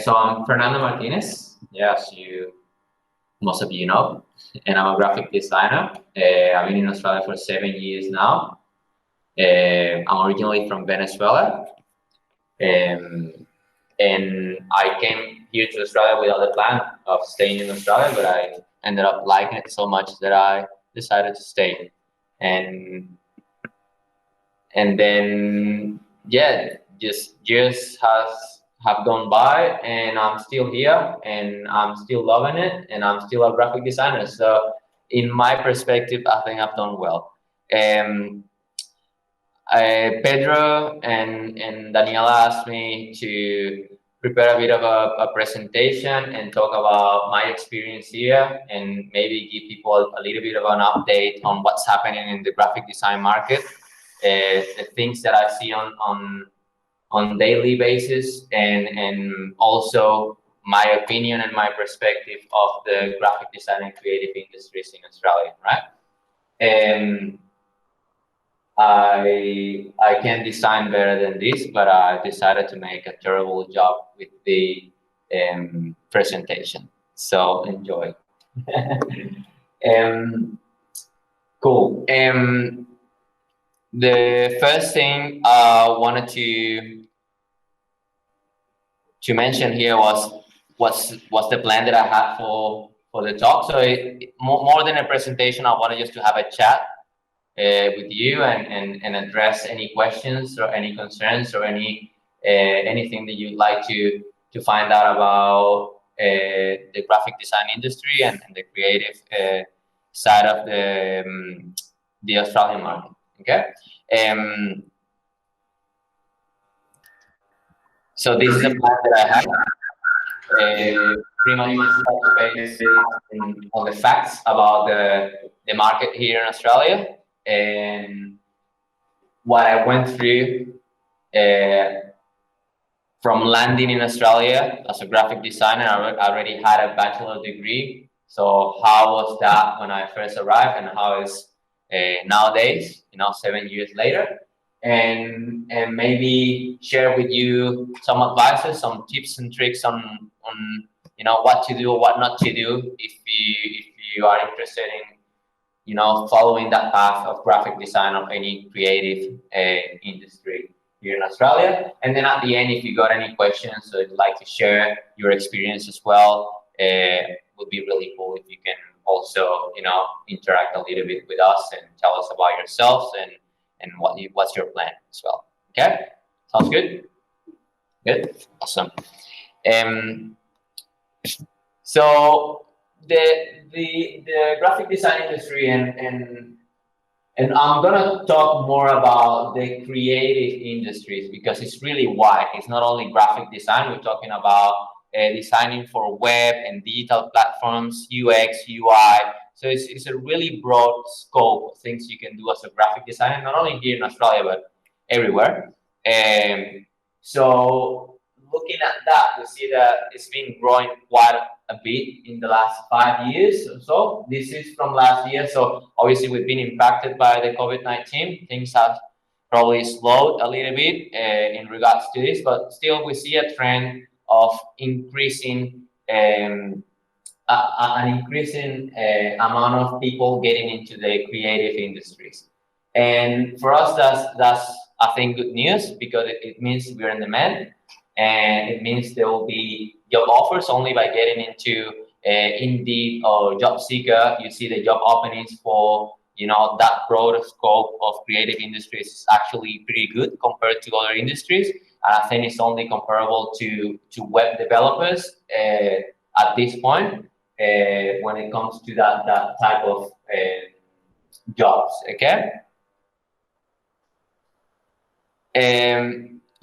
So I'm Fernando Martinez, yes, most of you know, and I'm a graphic designer. I've been in Australia for 7 years now. I'm originally from Venezuela, um, and I came here to Australia without the plan of staying in Australia, but I ended up liking it so much that I decided to stay. And then yeah, just years have gone by, and I'm still here, and I'm still loving it, and I'm still a graphic designer. So in my perspective, I think I've done well. Um, Pedro and Daniela asked me to prepare a bit of a presentation and talk about my experience here, and maybe give people a little bit of an update on what's happening in the graphic design market, the things that I see on daily basis, and also my opinion and my perspective of the graphic design and creative industries in Australia, right? And I can design better than this, but I decided to make a terrible job with the presentation. So enjoy. Cool. The first thing I wanted to mention here was what's the plan that I had for the talk. So more than a presentation, I wanted just to have a chat with you and address any questions or any concerns or anything that you'd like to find out about the graphic design industry and the creative side of the Australian market. Okay. So this is a plan that I have. Pretty much based on the facts about the market here in Australia, and what I went through from landing in Australia as a graphic designer. I already had a bachelor degree. So how was that when I first arrived, and how is nowadays, 7 years later? And maybe share with you some advices, some tips and tricks on what to do or what not to do if you are interested in following that path of graphic design of any creative industry here in Australia. And then at the end, if you got any questions or you'd like to share your experience as well, would be really cool if you can also interact a little bit with us and tell us about yourselves and what's your plan as well. Okay, sounds good. Good, awesome. So the graphic design industry, and I'm gonna talk more about the creative industries because it's really wide. It's not only graphic design. We're talking about designing for web and digital platforms, UX, UI. So it's a really broad scope of things you can do as a graphic designer, not only here in Australia, but everywhere. So looking at that, we see that it's been growing quite a bit in the last 5 years or so. This is from last year. So obviously we've been impacted by the COVID-19. Things have probably slowed a little bit in regards to this, but still we see a trend of increasing an increasing amount of people getting into the creative industries. And for us, that's I think good news because it means we're in demand, and it means there will be job offers only by getting into Indeed or Job Seeker. You see the job openings for that broad scope of creative industries is actually pretty good compared to other industries. And I think it's only comparable to web developers at this point when it comes to that type of jobs. Okay.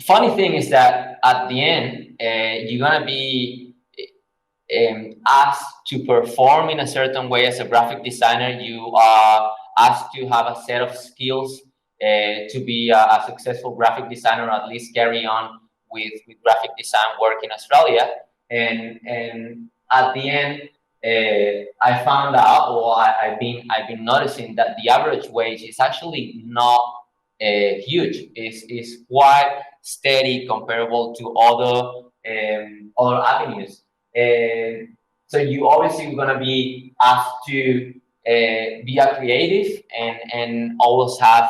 Funny thing is that at the end, you're gonna be asked to perform in a certain way as a graphic designer. You are asked to have a set of skills to be a successful graphic designer, or at least carry on with graphic design work in Australia. And at the end, I found out, or I've been noticing that the average wage is actually not huge. It's quite steady comparable to other other avenues. So you obviously gonna be asked to be a creative and always have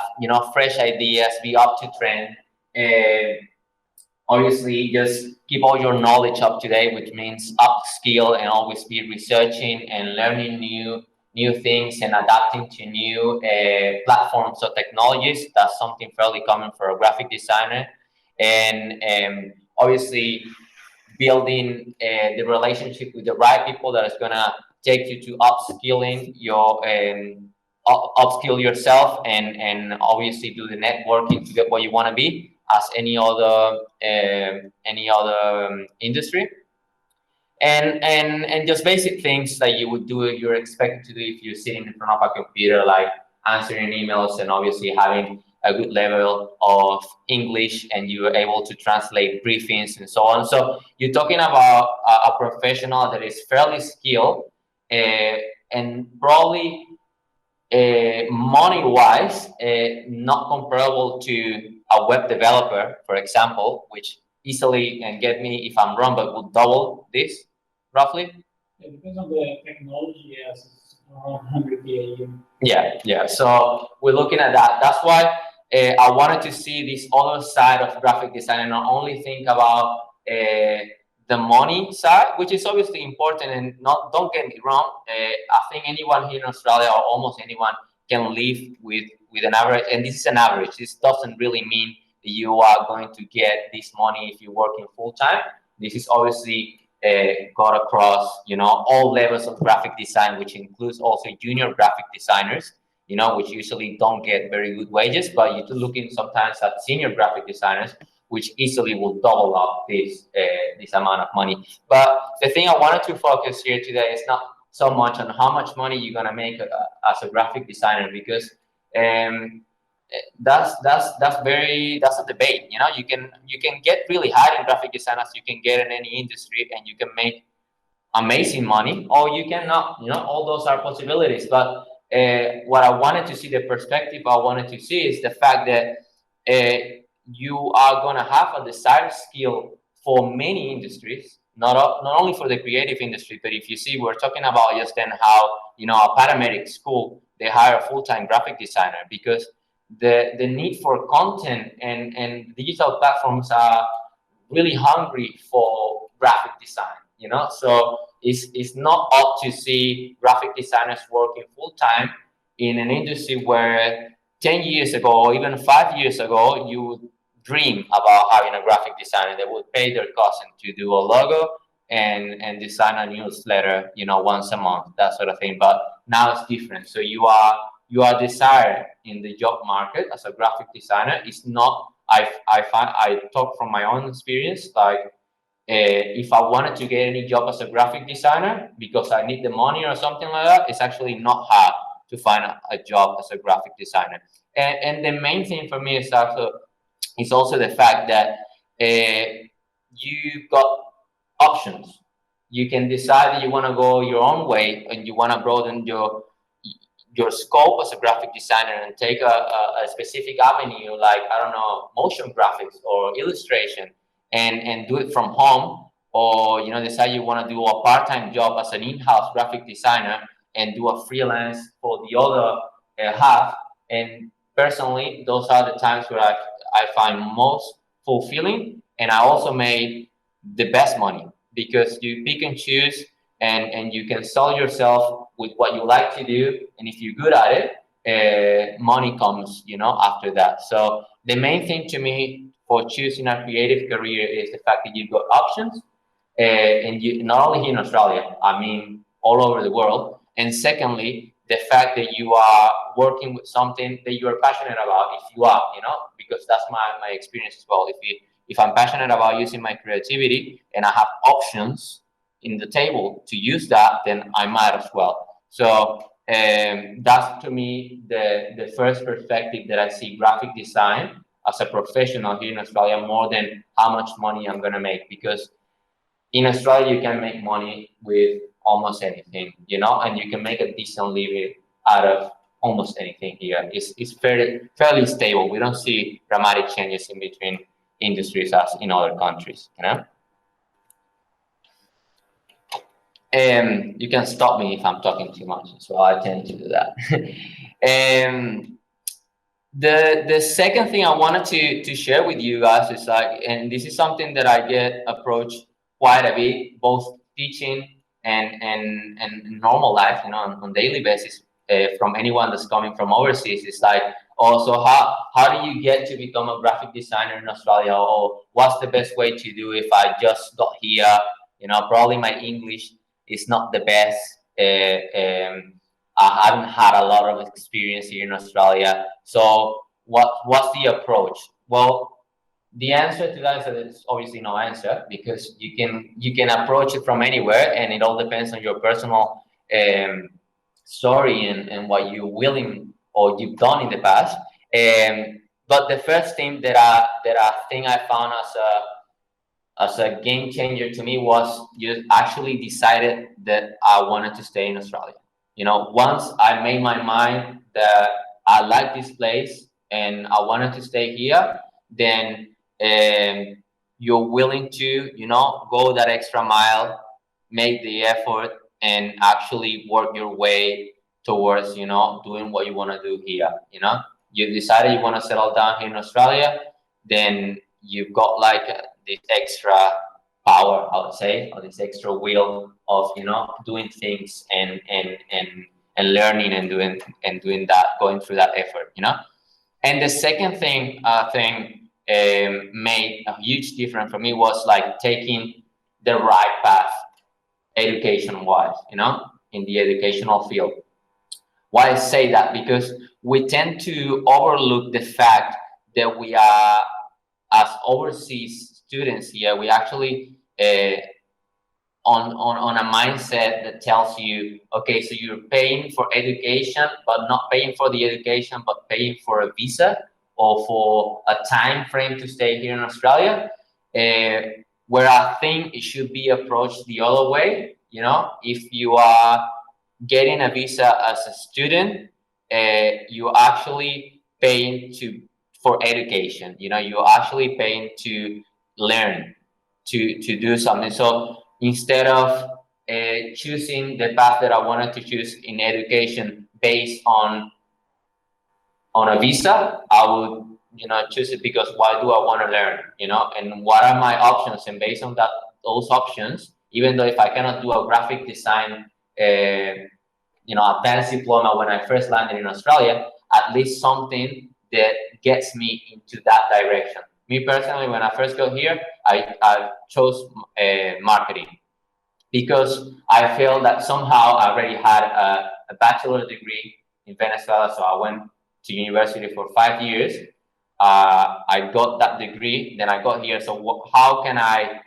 fresh ideas, be up to trend. Obviously, just keep all your knowledge up to date, which means upskill and always be researching and learning new things and adapting to new platforms or technologies. That's something fairly common for a graphic designer, and obviously building the relationship with the right people that is gonna take you to upskilling your upskill yourself and obviously do the networking to get where you want to be as any other industry, and just basic things that you would do, you're expected to do if you're sitting in front of a computer, like answering emails and obviously having a good level of English and you're able to translate briefings and so on. So you're talking about a professional that is fairly skilled and probably money-wise, not comparable to a web developer, for example, which easily, and get me if I'm wrong, but would double this roughly. It depends on the technology, yes, it's around 100K a year. Yeah. So we're looking at that. That's why I wanted to see this other side of graphic design and not only think about the money side, which is obviously important. And not don't get me wrong, I think anyone here in Australia or almost anyone can live with an average, and this is an average. This doesn't really mean that you are going to get this money if you're working full time. This is obviously got across, all levels of graphic design, which includes also junior graphic designers, which usually don't get very good wages, but you're looking sometimes at senior graphic designers, which easily will double up this amount of money. But the thing I wanted to focus here today is not so much on how much money you're gonna make as a graphic designer, because that's a debate. You can get really high in graphic design as you can get in any industry, and you can make amazing money, or you cannot. All those are possibilities. But what I wanted to see, the perspective I wanted to see, is the fact that you are gonna have a desired skill for many industries, not only for the creative industry, but if you see, we're talking about just then how a paramedic school, they hire a full-time graphic designer because the need for content and digital platforms are really hungry for graphic design. So it's not odd to see graphic designers working full-time in an industry where 10 years ago or even 5 years ago you would dream about having a graphic designer that would pay their cousin to do a logo and design a newsletter once a month, that sort of thing. But now it's different. So you are desired in the job market as a graphic designer. It's not, I talk from my own experience, like if I wanted to get any job as a graphic designer because I need the money or something like that, it's actually not hard to find a job as a graphic designer. And the main thing for me is also the fact that you got options. You can decide that you want to go your own way and you want to broaden your scope as a graphic designer and take a specific avenue, like, I don't know, motion graphics or illustration, and do it from home, or decide you want to do a part-time job as an in-house graphic designer and do a freelance for the other half. And personally, those are the times where I find most fulfilling, and I also made the best money because you pick and choose, and you can sell yourself with what you like to do, and if you're good at it, money comes after that. So the main thing to me for choosing a creative career is the fact that you've got options, and you not only here in Australia, I mean all over the world. And secondly, the fact that you are working with something that you are passionate about, if you are, because that's my experience as well. If I'm passionate about using my creativity and I have options in the table to use that, then I might as well. So that's to me the first perspective that I see graphic design as a professional here in Australia, more than how much money I'm gonna make, because in Australia you can make money with almost anything, and you can make a decent living out of almost anything here. It's fairly stable. We don't see dramatic changes in between industries as in other countries. You can stop me if I'm talking too much, so I tend to do that. um, the second thing I wanted to share with you guys is like, and this is something that I get approached quite a bit, both teaching and normal life, you know, on daily basis, from anyone that's coming from overseas. It's like, oh, so how do you get to become a graphic designer in Australia? Or what's the best way to do if I just got here? You know, probably my English is not the best. I haven't had a lot of experience here in Australia. So what's the approach? Well, the answer to that is obviously no answer, because you can approach it from anywhere, and it all depends on your personal story and what you're willing or you've done in the past. But the first thing that I think I found as a game changer to me was you actually decided that I wanted to stay in Australia. You know, once I made my mind that I like this place and I wanted to stay here, then you're willing to, you know, go that extra mile, make the effort, and actually work your way towards, you know, doing what you want to do here. You know, you decided you want to settle down here in Australia, then you've got like this extra power, I would say, or this extra will of, you know, doing things and learning and doing that, going through that effort, you know. And the second thing I think made a huge difference for me was like taking the right path, education wise, you know, in the educational field. Why I say that? Because we tend to overlook the fact that we are, as overseas students here, we actually on a mindset that tells you, okay, so you're paying for education, but not paying for the education, but paying for a visa or for a time frame to stay here in Australia. Where I think it should be approached the other way. You know, if you are getting a visa as a student, you actually paying for education. You know, you're actually paying to learn, to do something. So instead of choosing the path that I wanted to choose in education based on a visa, I would, you know, choose it because why do I want to learn, you know, and what are my options? And based on that, those options, even though if I cannot do a graphic design, you know, advanced diploma when I first landed in Australia, at least something that gets me into that direction. Me personally, when I first got here, I chose marketing because I felt that somehow I already had a bachelor degree in Venezuela. So I went to university for 5 years. I got that degree, then I got here. So how can I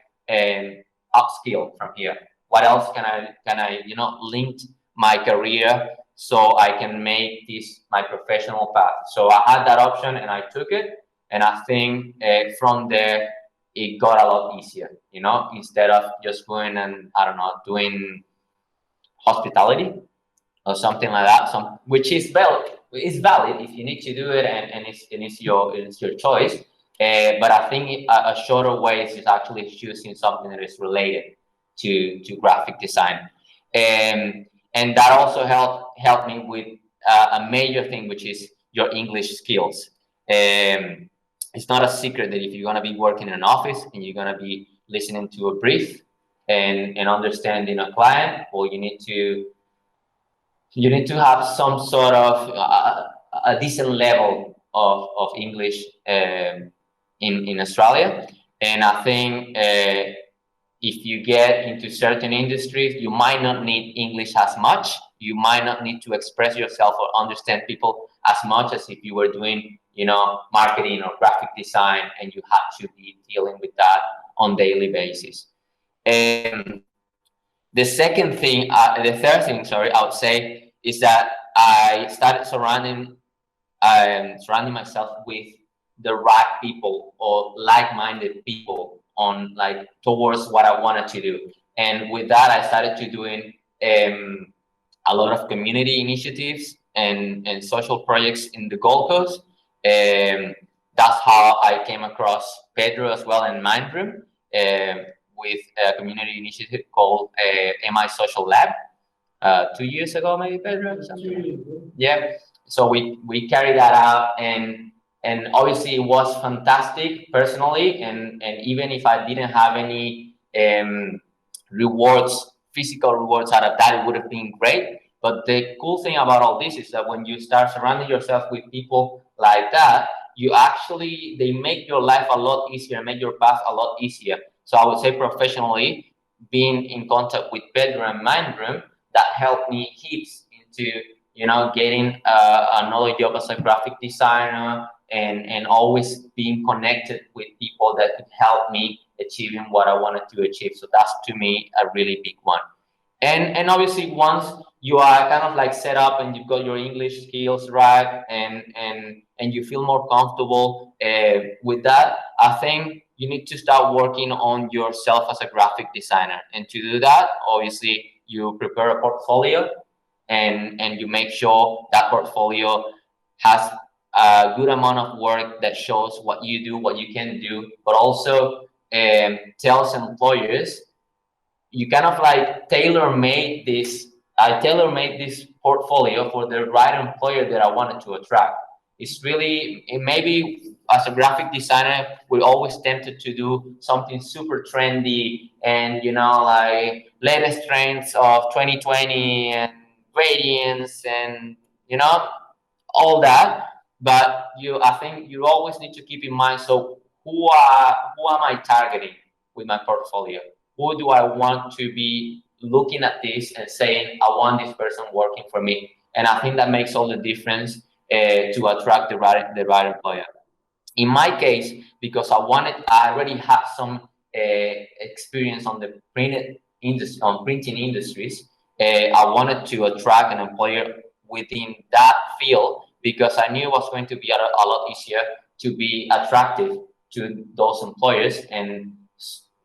upskill from here? What else can I you know, link my career so I can make this my professional path? So I had that option and I took it, and I think from there it got a lot easier. You know, instead of just going and, I don't know, doing hospitality or something like that, which is valid if you need to do it, and it's your choice. But I think a shorter way is just actually choosing something that is related to graphic design, and that also helped me with a major thing, which is your English skills. It's not a secret that if you're gonna be working in an office and you're gonna be listening to a brief and understanding a client, well, you need to have some sort of a decent level of English in Australia. And I think if you get into certain industries, you might not need English as much. You might not need to express yourself or understand people as much as if you were doing, you know, marketing or graphic design, and you had to be dealing with that on daily basis. And the third thing, sorry, I would say is that I started surrounding myself with the right people or like-minded people on like towards what I wanted to do. And with that, I started to doing a lot of community initiatives and social projects in the Gold Coast. That's how I came across Pedro as well in Mindroom. with a community initiative called MI Social Lab 2 years ago, maybe, Pedro, something. Yeah. So we carried that out, and obviously it was fantastic personally, and even if I didn't have any rewards, physical rewards out of that, it would have been great. But the cool thing about all this is that when you start surrounding yourself with people like that, they make your life a lot easier, make your path a lot easier. So I would say professionally, being in contact with Pedro and Mindroom, that helped me heaps into getting another job as a graphic designer, and always being connected with people that could help me achieving what I wanted to achieve. So that's, to me, a really big one. And obviously, once you are kind of like set up and you've got your English skills right, and you feel more comfortable with that, I think you need to start working on yourself as a graphic designer. And to do that, obviously, you prepare a portfolio, and you make sure that portfolio has a good amount of work that shows what you do, what you can do, but also tells employers, you kind of like tailor-made this. I tailor-made this portfolio for the right employer that I wanted to attract. It's really, maybe as a graphic designer, we're always tempted to do something super trendy and, like latest trends of 2020 and gradients and, all that. But I think you always need to keep in mind, so who am I targeting with my portfolio? Who do I want to be looking at this and saying, I want this person working for me? And I think that makes all the difference to attract the right employer. In my case, because I already had some experience on the printing industries. I wanted to attract an employer within that field, because I knew it was going to be a lot easier to be attractive to those employers, and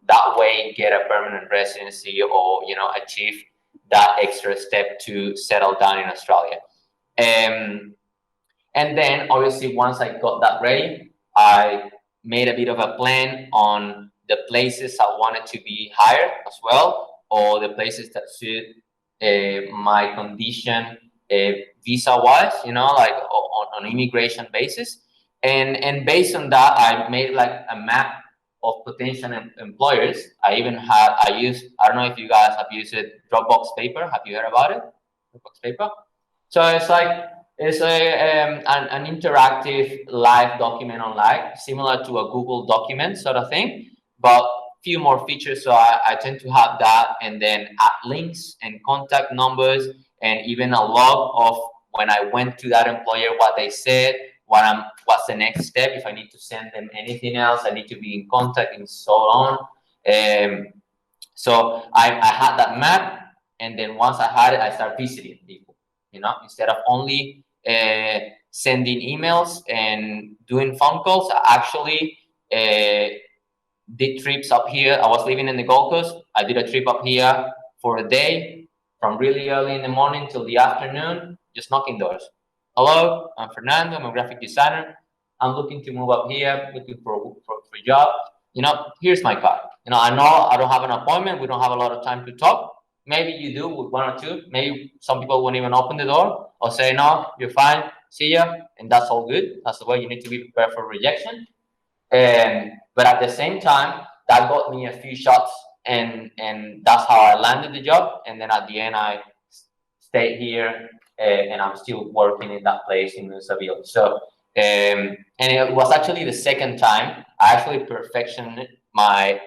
that way get a permanent residency, or achieve that extra step to settle down in Australia. And then obviously, once I got that ready, I made a bit of a plan on the places I wanted to be hired as well, or the places that suit my condition visa wise, like on immigration basis. And based on that, I made like a map of potential employers. I don't know if you guys have used it, Dropbox Paper. Have you heard about it? Dropbox Paper. So it's an interactive live document online, similar to a Google document sort of thing, but few more features. So I tend to have that, and then add links and contact numbers, and even a log of when I went to that employer, what they said, what's the next step, if I need to send them anything else, I need to be in contact, and so on. So I had that map, and then once I had it, I start visiting people. Instead of only sending emails and doing phone calls, I actually did trips up here. I was living in the Gold Coast. I did a trip up here for a day, from really early in the morning till the afternoon, just knocking doors. Hello, I'm Fernando. I'm a graphic designer. I'm looking to move up here, looking for a job. Here's my card. I know I don't have an appointment. We don't have a lot of time to talk. Maybe you do with one or two. Maybe some people won't even open the door or say, no, you're fine, see ya. And that's all good. That's the way you need to be prepared for rejection. But at the same time, that got me a few shots, and that's how I landed the job. And then at the end, I stayed here, and I'm still working in that place in Seville. So, and it was actually the second time. I actually perfected my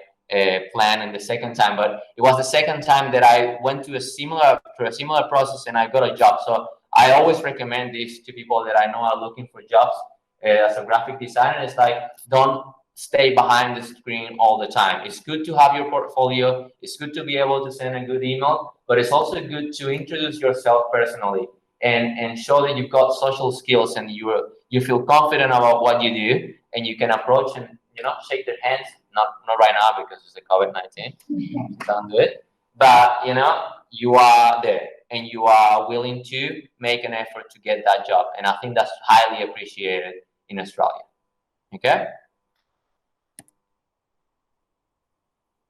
plan in the second time, but it was the second time that I went to a similar process, and I got a job. So I always recommend this to people that I know are looking for jobs as a graphic designer. It's like, don't stay behind the screen all the time. It's good to have your portfolio. It's good to be able to send a good email, but it's also good to introduce yourself personally and show that you've got social skills, and you feel confident about what you do, and you can approach and shake their hands. Not right now because it's the COVID-19. Don't do it. But you are there, and you are willing to make an effort to get that job, and I think that's highly appreciated in Australia. Okay.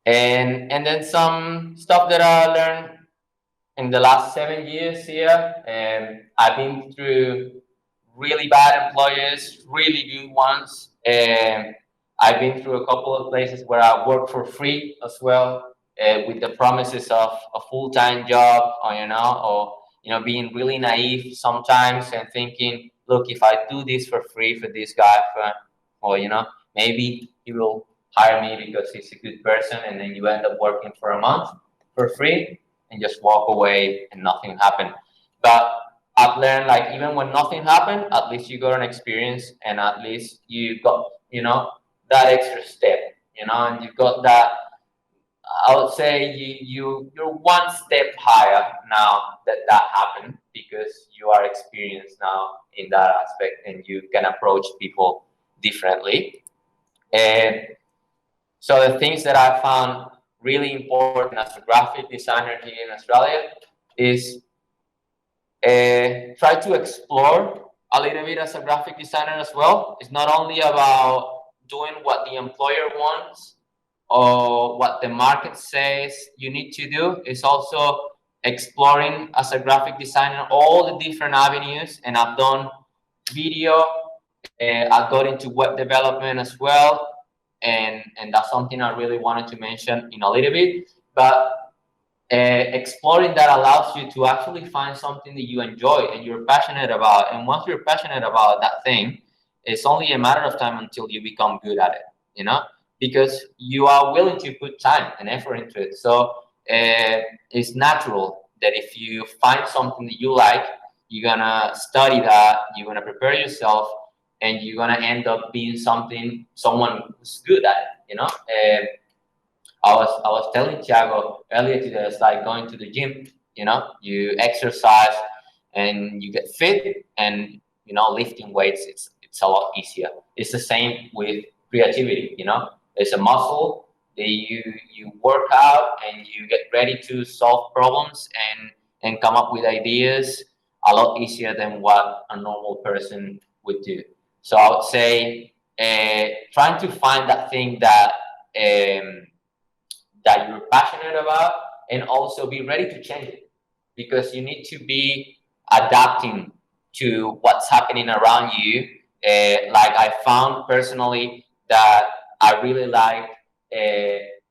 And then some stuff that I learned in the last 7 years here. I've been through really bad employers, really good ones. I've been through a couple of places where I worked for free as well, with the promises of a full-time job, or being really naive sometimes and thinking, look, if I do this for free for this guy, or maybe he will hire me because he's a good person, and then you end up working for a month for free and just walk away and nothing happened. But I've learned, like, even when nothing happened, at least you got an experience, and at least you got, that extra step, and you've got that. I would say you're one step higher now that happened, because you are experienced now in that aspect and you can approach people differently. And so the things that I found really important as a graphic designer here in Australia is try to explore a little bit as a graphic designer as well. It's not only about doing what the employer wants or what the market says you need to do. It's also exploring as a graphic designer all the different avenues. And I've done video, I got into web development as well. And that's something I really wanted to mention in a little bit. But exploring that allows you to actually find something that you enjoy and you're passionate about. And once you're passionate about that thing, it's only a matter of time until you become good at it, because you are willing to put time and effort into it. So it's natural that if you find something that you like, you're gonna study that, you're gonna prepare yourself, and you're gonna end up being someone who's good at it. I was telling Thiago earlier today, it's like going to the gym. You exercise and you get fit, and lifting weights. It's a lot easier. It's the same with creativity. It's a muscle that you work out and you get ready to solve problems and come up with ideas a lot easier than what a normal person would do. So I would say trying to find that thing um, that you're passionate about, and also be ready to change it, because you need to be adapting to what's happening around you. Like, I found personally that I really like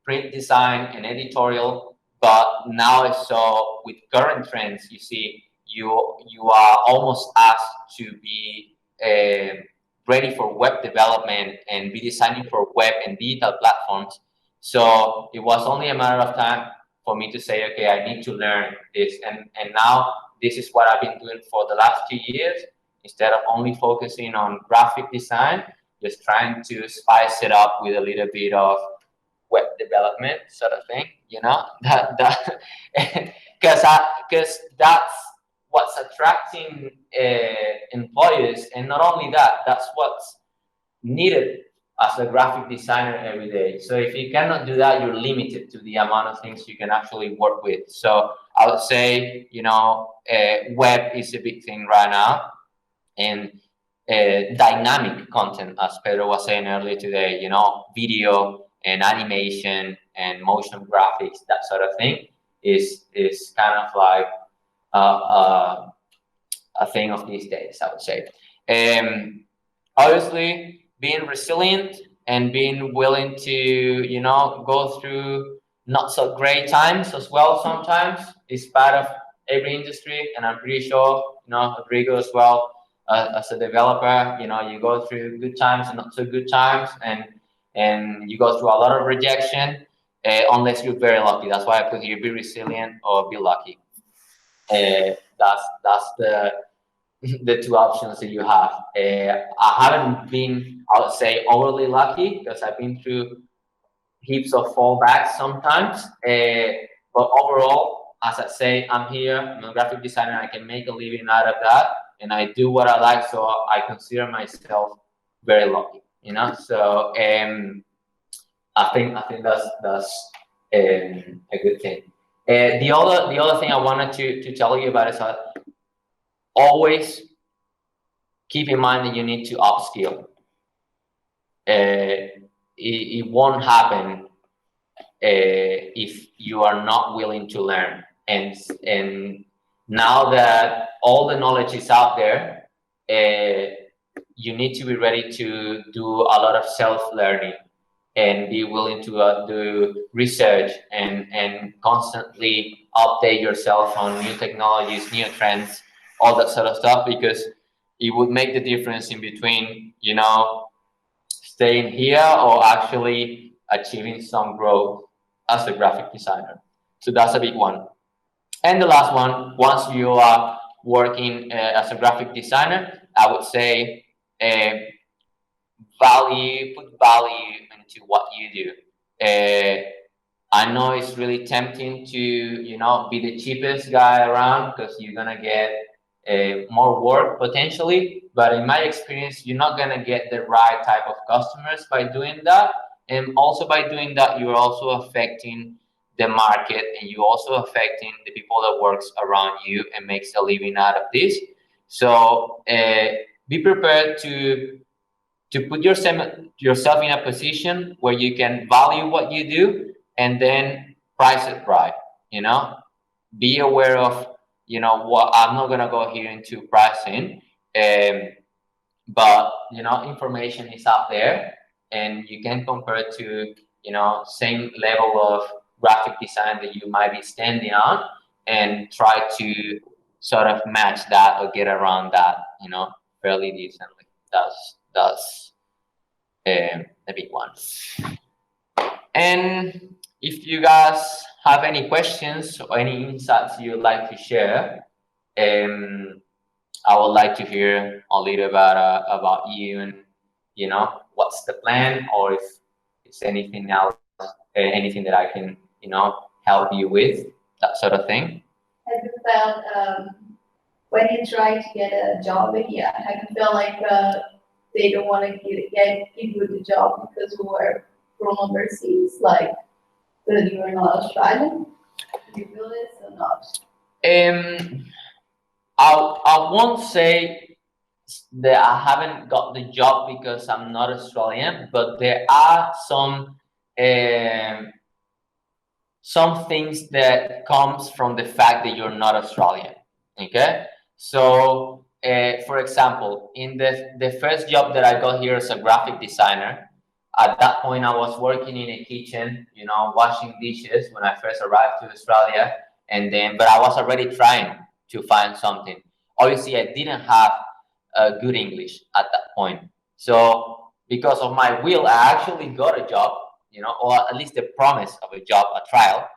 print design and editorial, but now I saw with current trends, you see, you are almost asked to be ready for web development and be designing for web and digital platforms. So it was only a matter of time for me to say, okay, I need to learn this. And now this is what I've been doing for the last 2 years. Instead of only focusing on graphic design, just trying to spice it up with a little bit of web development sort of thing, that because that's what's attracting employers. And not only that, that's what's needed as a graphic designer every day. So if you cannot do that, you're limited to the amount of things you can actually work with. So I would say, web is a big thing right now, and dynamic content, as Pedro was saying earlier today, video and animation and motion graphics, that sort of thing is kind of like a thing of these days, I would say. Obviously, being resilient and being willing to, go through not so great times as well sometimes is part of every industry. And I'm pretty sure, Rodrigo as well, as a developer, you go through good times and not so good times, and you go through a lot of rejection, unless you're very lucky. That's why I put here, be resilient or be lucky. That's the two options that you have. I haven't been, I would say, overly lucky, because I've been through heaps of fallbacks sometimes. But overall, as I say, I'm here, I'm a graphic designer, I can make a living out of that, and I do what I like, so I consider myself very lucky, So I think that's a good thing. The other thing I wanted to tell you about is that always keep in mind that you need to upskill. It won't happen if you are not willing to learn. And now that all the knowledge is out there, you need to be ready to do a lot of self-learning and be willing to do research and constantly update yourself on new technologies, new trends, all that sort of stuff, because it would make the difference in between, staying here or actually achieving some growth as a graphic designer. So that's a big one. And the last one, once you are working as a graphic designer, I would say put value into what you do. I know it's really tempting to, be the cheapest guy around because you're gonna get more work potentially. But in my experience, you're not gonna get the right type of customers by doing that. And also by doing that, you're also affecting the market, and you're also affecting the people that works around you and makes a living out of this. So be prepared to put yourself in a position where you can value what you do and then price it right. Be aware of what I'm not going to go here into pricing, but information is out there, and you can compare to same level of graphic design that you might be standing on, and try to sort of match that or get around that fairly decently. That's the big one. And if you guys have any questions or any insights you'd like to share, I would like to hear a little about you, and what's the plan, or if it's anything else, anything that I can help you with, that sort of thing. Have you felt when you try to get a job here? Have you felt like they don't want to give you the job because you were from overseas, like that you are not Australian? Do you feel this or not? I won't say that I haven't got the job because I'm not Australian, but there are some things that comes from the fact that you're not Australian. Okay, so for example, in the first job that I got here as a graphic designer, at that point I was working in a kitchen, washing dishes when I first arrived to Australia, but I was already trying to find something. Obviously, I didn't have good English at that point, so because of my will, I actually got a job, or at least the promise of a job, a trial.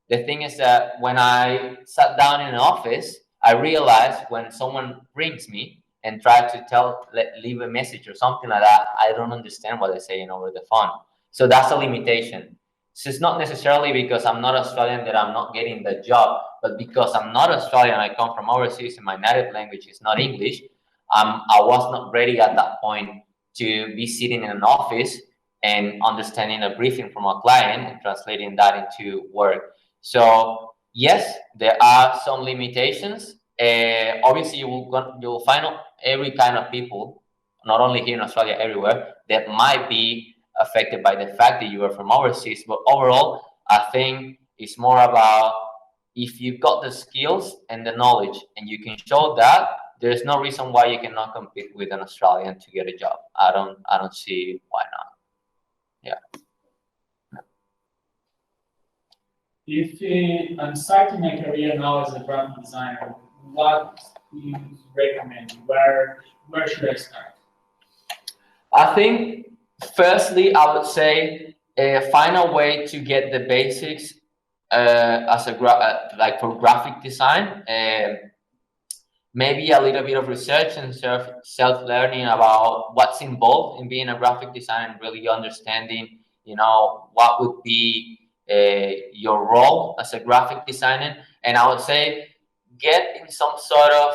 The thing is that when I sat down in an office, I realized when someone rings me and try to leave a message or something like that, I don't understand what they're saying over the phone. So that's a limitation. So it's not necessarily because I'm not Australian that I'm not getting the job, but because I'm not Australian, I come from overseas and my native language is not English. I was not ready at that point to be sitting in an office and understanding a briefing from a client and translating that into work. So yes, there are some limitations. Obviously, you'll find every kind of people, not only here in Australia, everywhere, that might be affected by the fact that you are from overseas. But overall, I think it's more about if you've got the skills and the knowledge and you can show that, there's no reason why you cannot compete with an Australian to get a job. I don't see why not. Yeah. If I'm starting my career now as a graphic designer, what do you recommend? Where should I start? I think firstly, I would say find a way to get the basics as like for graphic design. Maybe a little bit of research and self-learning about what's involved in being a graphic designer, and really understanding, what would be your role as a graphic designer. And I would say get in some sort of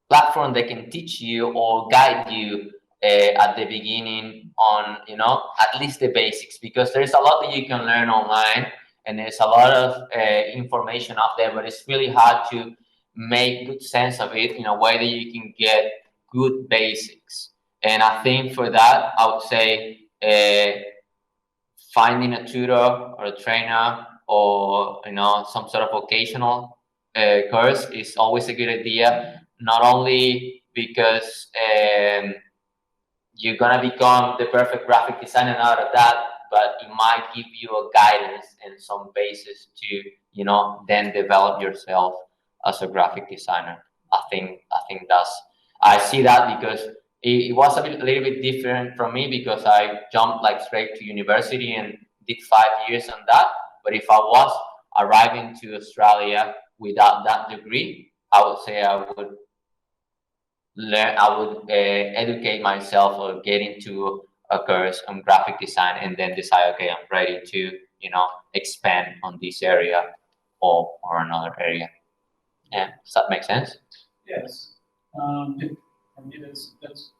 platform that can teach you or guide you at the beginning on, at least the basics, because there's a lot that you can learn online and there's a lot of information out there, but it's really hard to make good sense of it in a way that you can get good basics. And I think for that, I would say finding a tutor or a trainer or some sort of vocational course is always a good idea. Not only because you're gonna become the perfect graphic designer out of that, but it might give you a guidance and some basis to then develop yourself as a graphic designer. I think I see that because it was little bit different from me because I jumped like straight to university and did 5 years on that. But if I was arriving to Australia without that degree, I would say I would educate myself or get into a course on graphic design and then decide, okay, I'm ready to expand on this area or another area. Yeah, does that make sense? Yes. For me, that's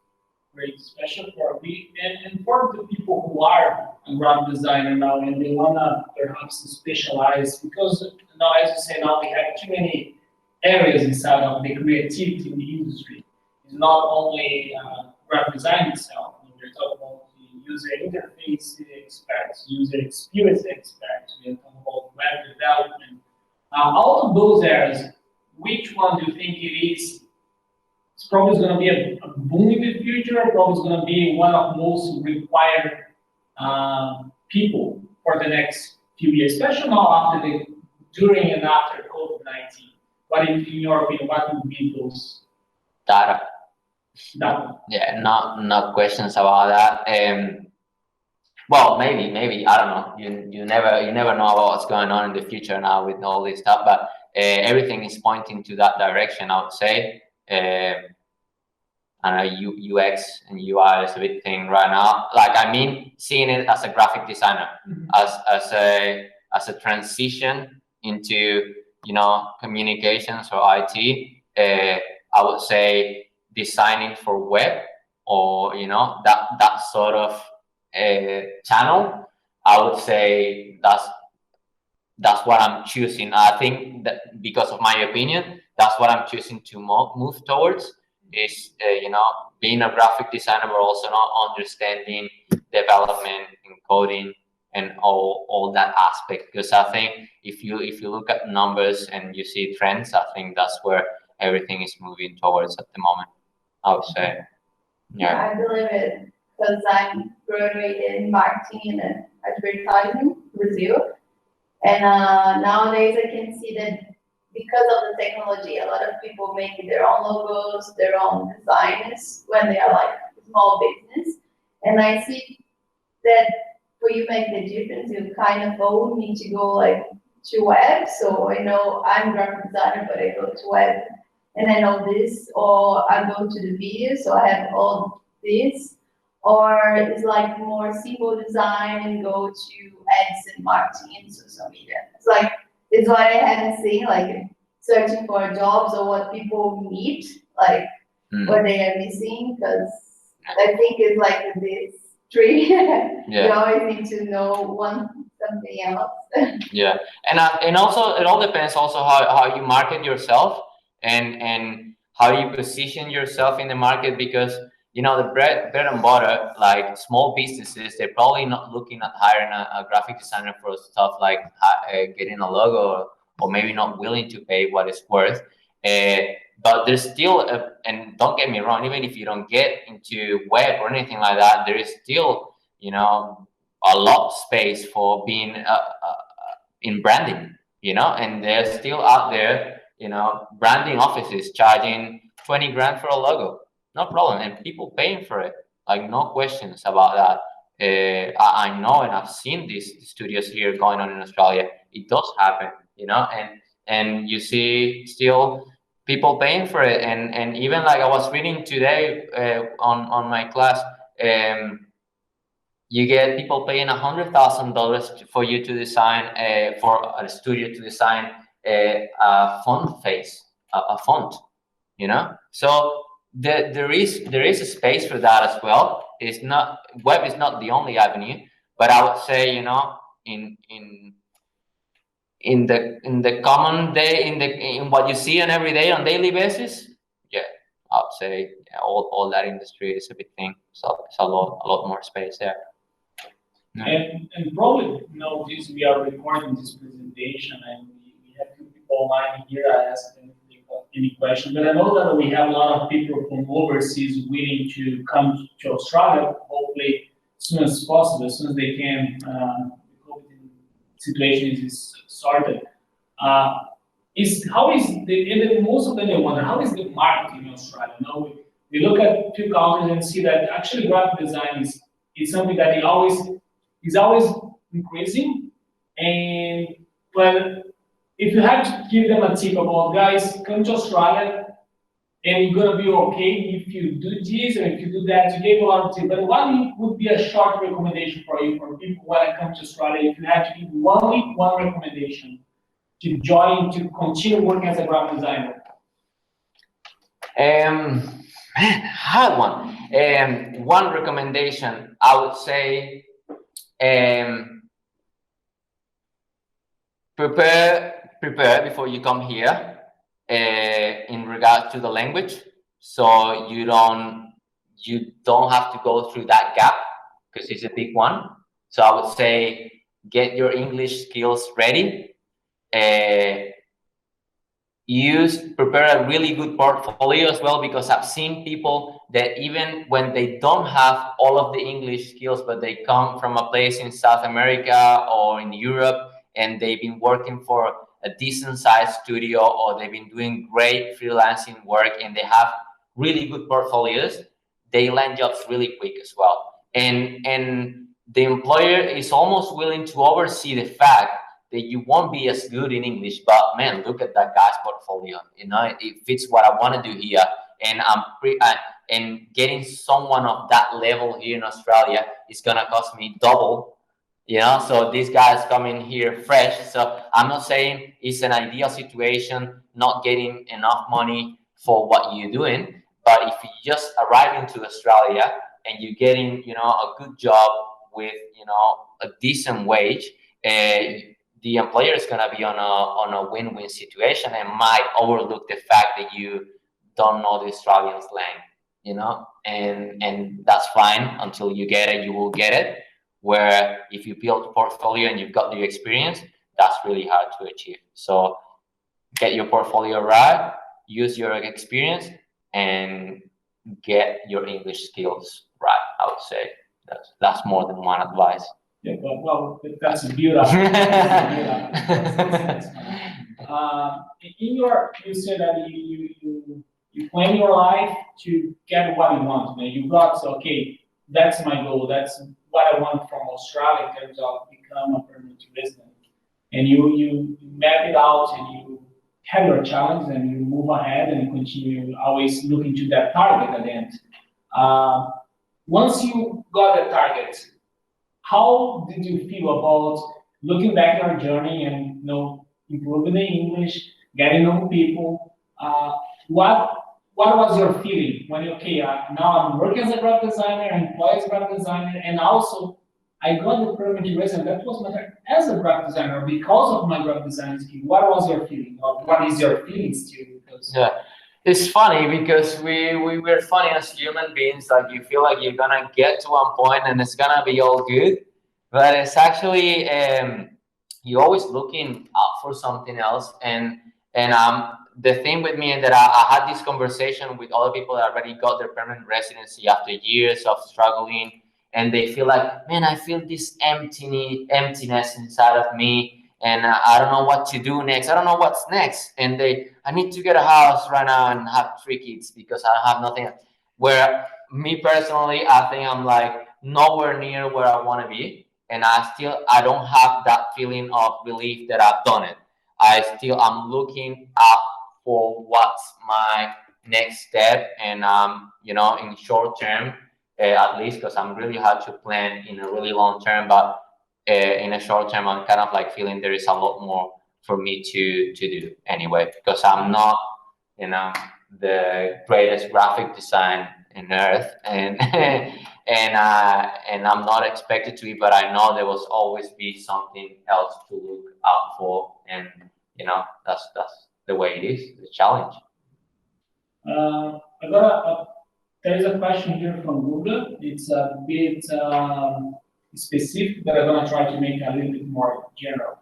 great, special for me and for the people who are a graphic designer now and they wanna perhaps specialize because now, as you say, now we have too many areas inside of the creativity in the industry. It's not only graphic design itself. We're talking about the user interface experts, user experience experts. We're talking about web development. Out of those areas, which one do you think it is? It's probably going to be a boom in the future. Probably going to be one of most required people for the next few years, especially now after during and after COVID-19. What, in your opinion, what would be those? Data. Yeah, no questions about that. Well, maybe I don't know. You never know about what's going on in the future now with all this stuff, but everything is pointing to that direction. I would say. I know UX and UI is a big thing right now. Like seeing it as a graphic designer, as a transition into communications or IT. I would say designing for web or that sort of channel. I would say that's what I'm choosing. I think that because of my opinion, that's what I'm choosing to move towards. Is being a graphic designer, but also not understanding development and coding and all that aspect. Because I think if you look at numbers and you see trends, I think that's where everything is moving towards at the moment. I would say, yeah. I believe it because I'm graduated in marketing and advertising, Brazil, and nowadays I can see that. Because of the technology, a lot of people make their own logos, their own designs when they are like small business. And I see that for you make the difference, you kind of all need to go like to web. So I know I'm a graphic designer, but I go to web and I know this, or I go to the video, so I have all this. Or it's like more simple design and go to ads and marketing and social media. It's what I haven't seen, like searching for jobs or what people need, like what they are missing, because I think it's like this tree. You always need to know something else. Yeah, and also it all depends also how you market yourself and how you position yourself in the market, because the bread and butter, like small businesses, they're probably not looking at hiring a graphic designer for stuff like getting a logo, or maybe not willing to pay what it's worth. But there's still, and don't get me wrong, even if you don't get into web or anything like that, there is still, a lot of space for being in branding, and they're still out there, branding offices charging 20 grand for a logo. No problem, and people paying for it, like no questions about that. I know, and I've seen these studios here going on in Australia. It does happen, and you see still people paying for it, and even like I was reading today on my class, you get people paying $100,000 for you to design for a studio to design a font face, a font, so. There is a space for that as well. It's not, web is not the only avenue, but I would say in the common day, in what you see on every day on daily basis, yeah, I would say all that industry is a big thing. So it's a lot more space there. And probably know this, we are recording this presentation and we have two people online here. I asked them if they got any questions, but I know that we have a lot of people from overseas willing to come to Australia, hopefully as soon as possible, as soon as they can. The COVID situation is sorted. How is and most of them they wonder how is the market in Australia? Now we look at two countries and see that actually graphic design is something that is always increasing. And but if you have to give them a tip about guys, come to Australia and you're gonna be okay if you do this and if you do that. You gave a lot of tips, but what would be a short recommendation for you for people who want to come to Australia? If you had to give one recommendation to join to continue working as a graphic designer. Man, hard one. One recommendation I would say. Prepare before you come here in regards to the language, so you don't have to go through that gap because it's a big one. So I would say get your English skills ready. Prepare a really good portfolio as well, because I've seen people that even when they don't have all of the English skills, but they come from a place in South America or in Europe and they've been working for a decent sized studio, or they've been doing great freelancing work and they have really good portfolios, they land jobs really quick as well. And the employer is almost willing to oversee the fact that you won't be as good in English, but man, look at that guy's portfolio. You know, it fits what I want to do here, and and getting someone of that level here in Australia is gonna cost me double. You know, so this guy's coming here fresh. So I'm not saying it's an ideal situation, not getting enough money for what you're doing, but if you just arrive into Australia and you're getting, you know, a good job with, you know, a decent wage, the employer is going to be on a win-win situation and might overlook the fact that you don't know the Australian slang, you know, and that's fine. Until you get it, you will get it. Where if you build a portfolio and you've got the experience, that's really hard to achieve. So get your portfolio right, use your experience, and get your English skills right. I would say that's more than one advice. Yeah, well, that's beautiful. You said that you plan your life to get what you want. Man. You got okay, that's my goal. That's what I want from Australia in terms of become a permanent resident. And you map it out and you have your challenge and you move ahead and continue always looking to that target at the end. Once you got that target, how did you feel about looking back on your journey and improving the English, getting to know people? What was your feeling when now I'm working as a graphic designer, employed as a graphic designer, and also I got the permanent resident. That was my as a graphic designer because of my graphic design skill. What was your feeling? Or what is your feeling still? Yeah. It's funny because we're funny as human beings. Like you feel like you're gonna get to one point and it's gonna be all good, but it's actually you're always looking out for something else. And the thing with me is that I had this conversation with other people that already got their permanent residency after years of struggling, and they feel like, man, I feel this emptiness inside of me. And I don't know what to do next. I don't know what's next. And I need to get a house right now and have 3 kids because I have nothing. Where me personally, I think I'm like nowhere near where I want to be. And I don't have that feeling of relief that I've done it. I'm looking up for what's my next step. And, in short term, at least, because I'm really hard to plan in a really long term, but in a short term, I'm kind of like feeling there is a lot more for me to do anyway, because I'm not, the greatest graphic design in earth, and and I'm not expected to be, but I know there will always be something else to look out for, and that's the way it is, the challenge. There is a question here from Google. It's a bit specific, but I'm gonna try to make it a little bit more general.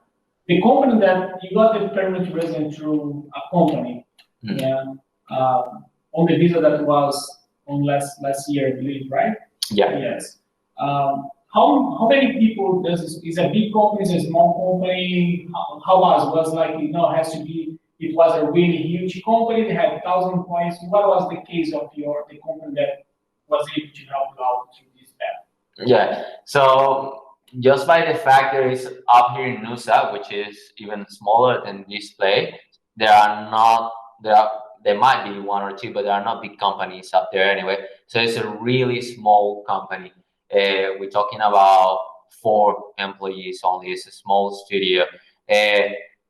The company that you got the permanent resident through a company, yeah, on the visa that was on last year, I believe, right? Yeah. Yes. How many people does this, is a big company, is a small company? How was like, you know, has to be, it was a really huge company, they had 1,000 employees. What was the case of the company that was able to help you out through this path? Yeah. So just by the fact that it's up here in Nusa, which is even smaller than this place, there might be one or two, but there are not big companies up there anyway. So it's a really small company. We're talking about 4 employees only. It's a small studio,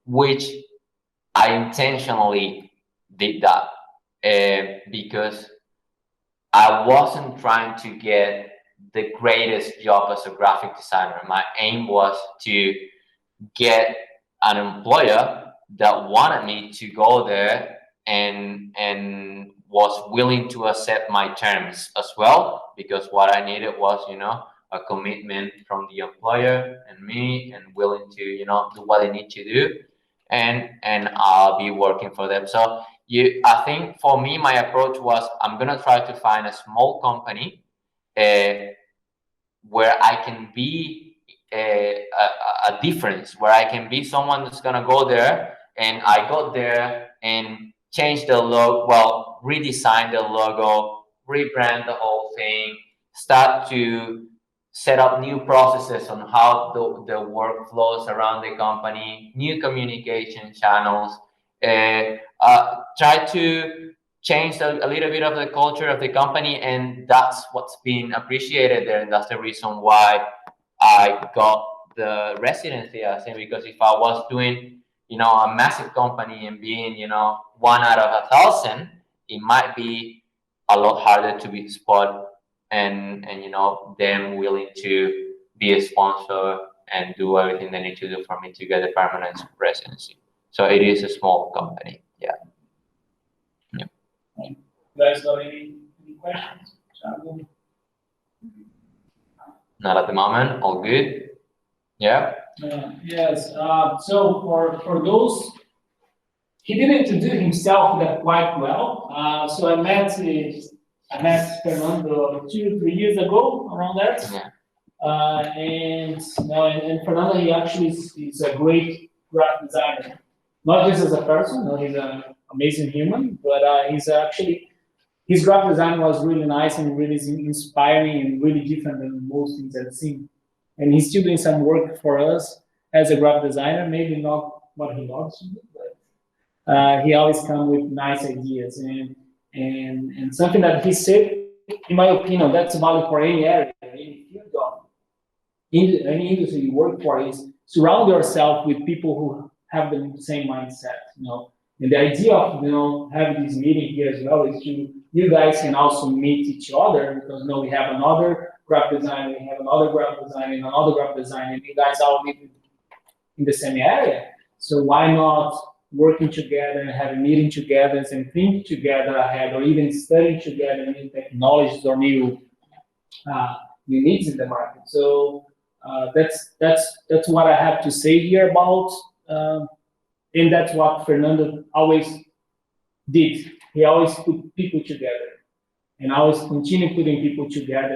which I intentionally did that because I wasn't trying to get the greatest job as a graphic designer. My aim was to get an employer that wanted me to go there and was willing to accept my terms as well, because what I needed was, you know, a commitment from the employer and me, and willing to, you know, do what I need to do, and I'll be working for them. So I think for me, my approach was, I'm gonna try to find a small company where I can be a difference, where I can be someone that's gonna go there, and I got there and change the logo, well, redesign the logo, rebrand the whole thing, start to set up new processes on how the workflows around the company, new communication channels, try to change a little bit of the culture of the company, and that's what's been appreciated there, and that's the reason why I got the residency. I think because if I was doing, you know, a massive company and being, you know, 1 out of 1,000, it might be a lot harder to be spot and you know, them willing to be a sponsor and do everything they need to do for me to get the permanent residency. So it is a small company. Yeah. You guys got any questions? Not at the moment. All good. Yeah. Yes. So for those, he didn't introduce himself that quite well. So I met Fernando 2 or 3 years ago, around that. Yeah. And Fernando, he actually is a great graphic designer. Not just as a person, no, he's an amazing human, but he's actually, his graphic design was really nice and really inspiring and really different than most things I've seen. And he's still doing some work for us as a graphic designer, maybe not what he loves to do, but he always comes with nice ideas. And something that he said, in my opinion, that's valid for any area, any field of any industry you work for, is surround yourself with people who have the same mindset, you know. And the idea of, you know, having this meeting here as well is you guys can also meet each other, because, you know, we have another graphic designer, we have another graphic designer, and another graphic designer, and you guys all live in the same area. So why not working together and having a meeting together and think together ahead, or even studying together new technologies or new needs in the market. So that's what I have to say here about, and that's what Fernando always did. He always put people together, and always continue putting people together.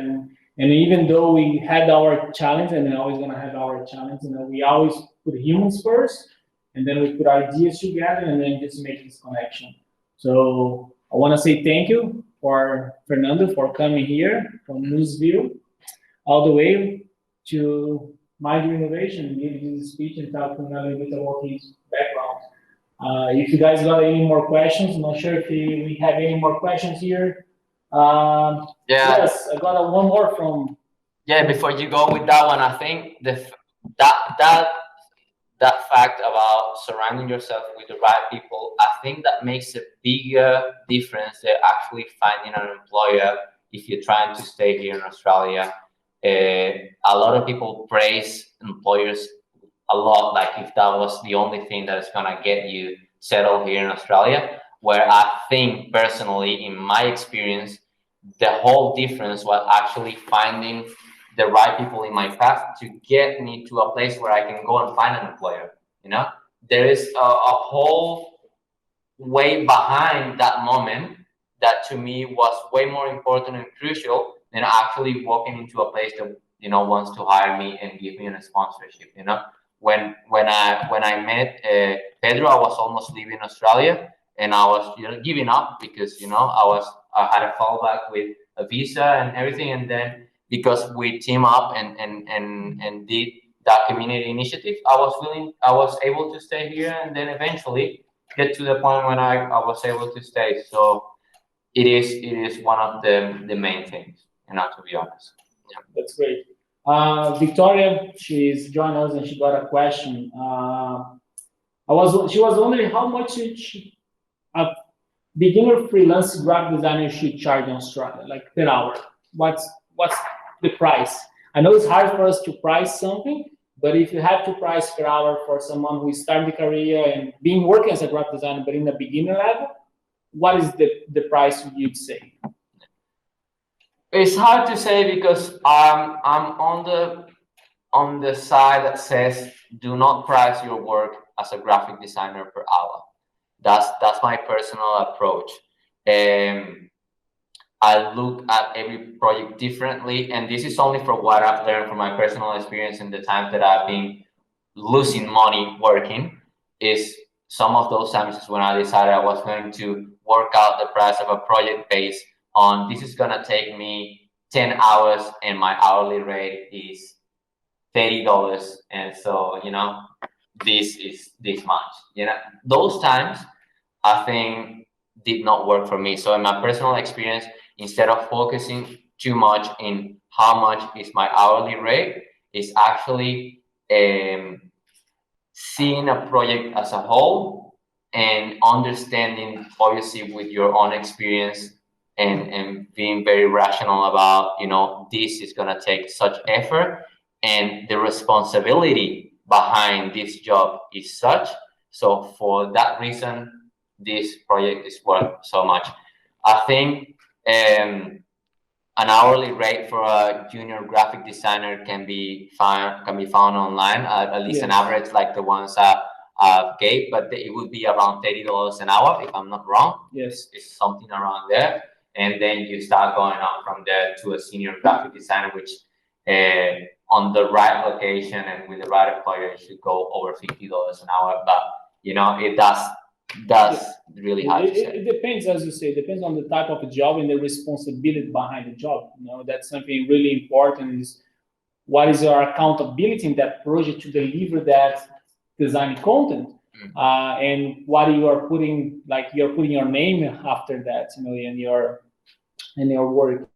And even though we had our challenge, and we're always gonna have our challenge, you know, we always put humans first, and then we put ideas together, and then just make this connection. So I want to say thank you for Fernando for coming here from Louisville all the way to Mindroom Innovation, give his speech and talk a little bit about his background. If you guys got any more questions, I'm not sure if we have any more questions here. Yes, I got one more from. Yeah, before you go with that one, I think that fact about surrounding yourself with the right people, I think that makes a bigger difference than actually finding an employer if you're trying to stay here in Australia. A lot of people praise employers a lot, like if that was the only thing that is gonna get you settled here in Australia, where I think personally, in my experience, the whole difference was actually finding the right people in my path to get me to a place where I can go and find an employer. There is a whole way behind that moment that to me was way more important and crucial than actually walking into a place that wants to hire me and give me a sponsorship. When I met Pedro, I was almost leaving Australia, and I was giving up because I had a fallback with a visa and everything, and then because we team up and did that community initiative, I was able to stay here, and then eventually get to the point when I was able to stay. So it is one of the main things, to be honest. Yeah. That's great. Victoria, she's joined us and she got a question. She was wondering how much a beginner freelance graphic designer should charge in Australia, like per hour. What's the price? I know it's hard for us to price something, but if you have to price per hour for someone who is starting the career and being working as a graphic designer, but in the beginner level, what is the price you'd say? It's hard to say because I'm on the side that says do not price your work as a graphic designer per hour. That's my personal approach. I look at every project differently, and this is only for what I've learned from my personal experience in the times that I've been losing money working. Is some of those times is when I decided I was going to work out the price of a project based on this is gonna take me 10 hours and my hourly rate is $30, and so this is this much. Those times I think did not work for me. So in my personal experience, instead of focusing too much in how much is my hourly rate, is actually seeing a project as a whole and understanding, obviously, with your own experience and being very rational about, this is going to take such effort and the responsibility behind this job is such. So for that reason, this project is worth so much. I think an hourly rate for a junior graphic designer can be found online, at least an average like the ones I gave, but it would be around $30 an hour if I'm not wrong. Yes, it's something around there, and then you start going on from there to a senior graphic designer, which on the right location and with the right employer should go over $50 an hour. But that's really hard to say. It depends, as you say, it depends on the type of a job and the responsibility behind the job. That's something really important, is what is your accountability in that project to deliver that design content, and what you are putting, you're putting your name after that, in your work.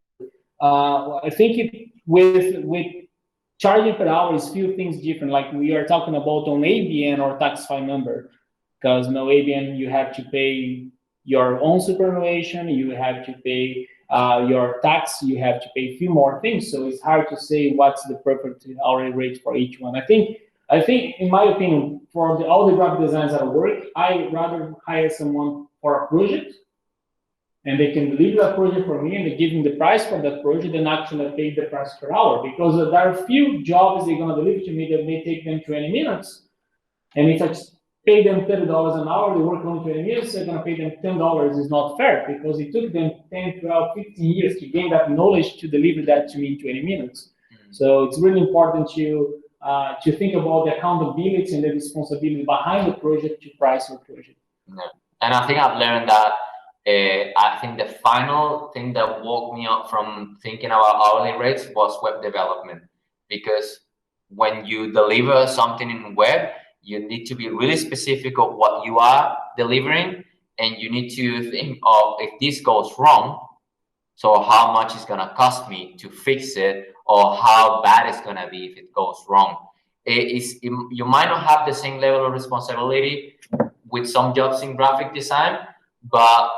I think with charging per hour is few things different. Like we are talking about on ABN or tax file number. Because ABN, you have to pay your own superannuation, you have to pay your tax, you have to pay a few more things. So it's hard to say what's the perfect hourly rate for each one. I think, in my opinion, for all the graphic designers that work, I rather hire someone for a project, and they can deliver that project for me, and they give me the price for that project, and actually pay the price per hour. Because there are a few jobs they're gonna deliver to me that may take them 20 minutes, and if I pay them $30 an hour, they work only 20 minutes, they're going to pay them $10 is not fair, because it took them 10, 12, 15 years to gain that knowledge to deliver that to me in 20 minutes. So it's really important to think about the accountability and the responsibility behind the project to price your project. Yeah. And I think I've learned that I think the final thing that woke me up from thinking about hourly rates was web development, because when you deliver something in web, you need to be really specific of what you are delivering, and you need to think of if this goes wrong, so how much is going to cost me to fix it, or how bad it's going to be if it goes wrong. You might not have the same level of responsibility with some jobs in graphic design, but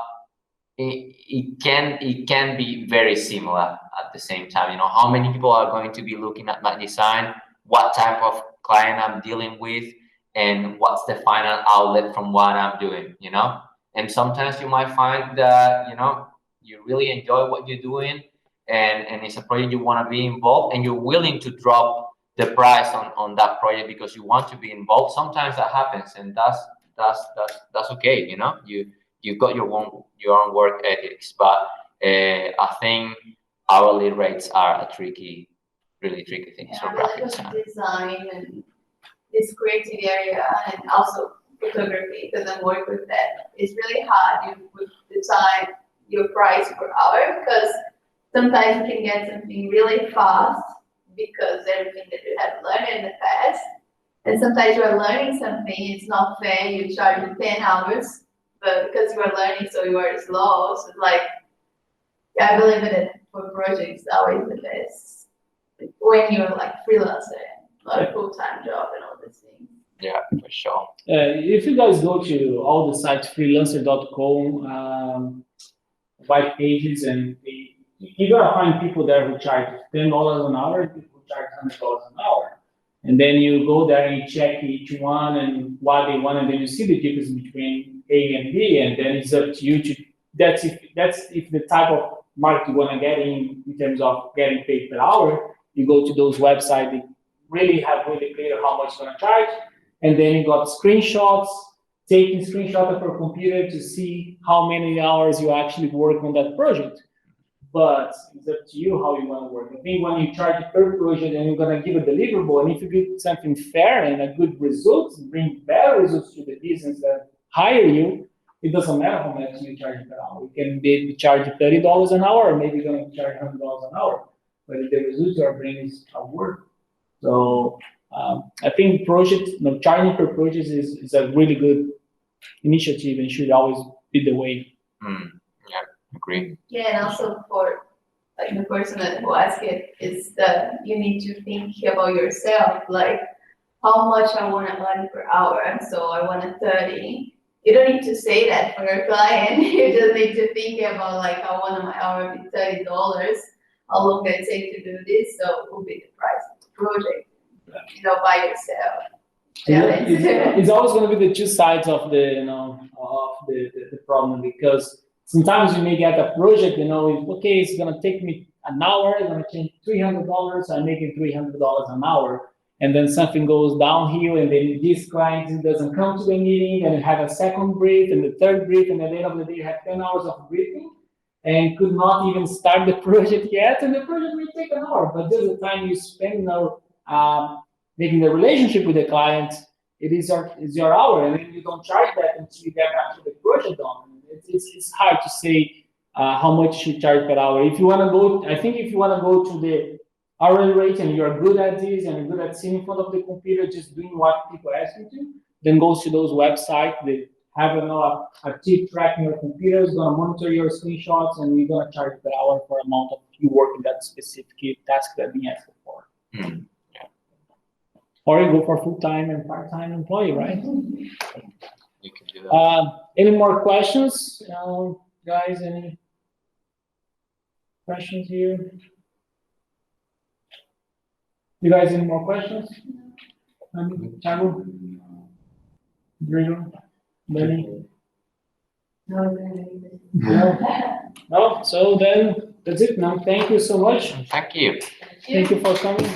it can be very similar at the same time. How many people are going to be looking at my design, what type of client I'm dealing with, and what's the final outlet from what I'm doing, And sometimes you might find that, you really enjoy what you're doing, and it's a project you want to be involved, and you're willing to drop the price on that project because you want to be involved. Sometimes that happens, and that's okay. You know, you got your own work ethics, but I think hourly rates are a really tricky thing for graphic design. Design and this creative area, and also photography, because I work with that. It's really hard. You would decide your price per hour, because sometimes you can get something really fast because everything that you have learned in the past, and sometimes you are learning something, it's not fair, you charge 10 hours, but because you are learning, so you are slow. So like, I believe that for projects, always the best when you're like freelancer, not a full-time job and all these things. Yeah, for sure. If you guys go to all the sites, freelancer.com, white pages, and you're gonna find people there who charge $10 an hour, and people who charge $100 an hour. And then you go there and you check each one and what they want, and then you see the difference between A and B, and then it's up to you to, that's if the type of market you wanna get in terms of getting paid per hour, you go to those websites, they really clear how much you're gonna charge, and then you got screenshots, taking screenshots of your computer to see how many hours you actually work on that project. But it's up to you how you want to work. I think when you charge per project and you're going to give a deliverable, and if you give something fair and a good result, bring better results to the business that hire you, it doesn't matter how much you charge per hour. You can be charged $30 an hour, or maybe you're going to charge $100 an hour. But if the results you are bringing are worth. So I think charging per project is a really good initiative and should always be the way. Yeah, agree. Yeah, and also for like the person who asked it is that you need to think about yourself, like how much I want to earn per hour. So I want a 30. You don't need to say that for your client. You just need to think about like I want my hour be $30. How long does it take to do this? So it will be the price of the project. You know, by yourself. It's always going to be the two sides of the the problem, because sometimes you may get a project, okay, it's going to take me an hour, it's going to take $300, I'm making $300 an hour, and then something goes downhill, and then this client doesn't come to the meeting, and you have a second brief, and the third brief, and at the end of the day, you have 10 hours of briefing, and could not even start the project yet, and the project may take an hour, but just the time you spend making the relationship with the client, is your hour, and then you don't charge that until you get actually the project done. It's hard to say how much you charge per hour. If you want to go, I think if you want to go to the hourly rate and you're good at this and you're good at sitting in front of the computer, just doing what people ask you to, then go to those websites. They have a tip tracking your computer, is going to monitor your screenshots, and you're going to charge per hour for amount of you work in that specific task that being asked for. Or you go for full-time and part-time employee, right? You can do that. Any more questions, guys? Any questions here? You guys, any more questions? Thiago? Bruno? Benny? No? So then, that's it now. Thank you so much. Thank you. Thank you for coming.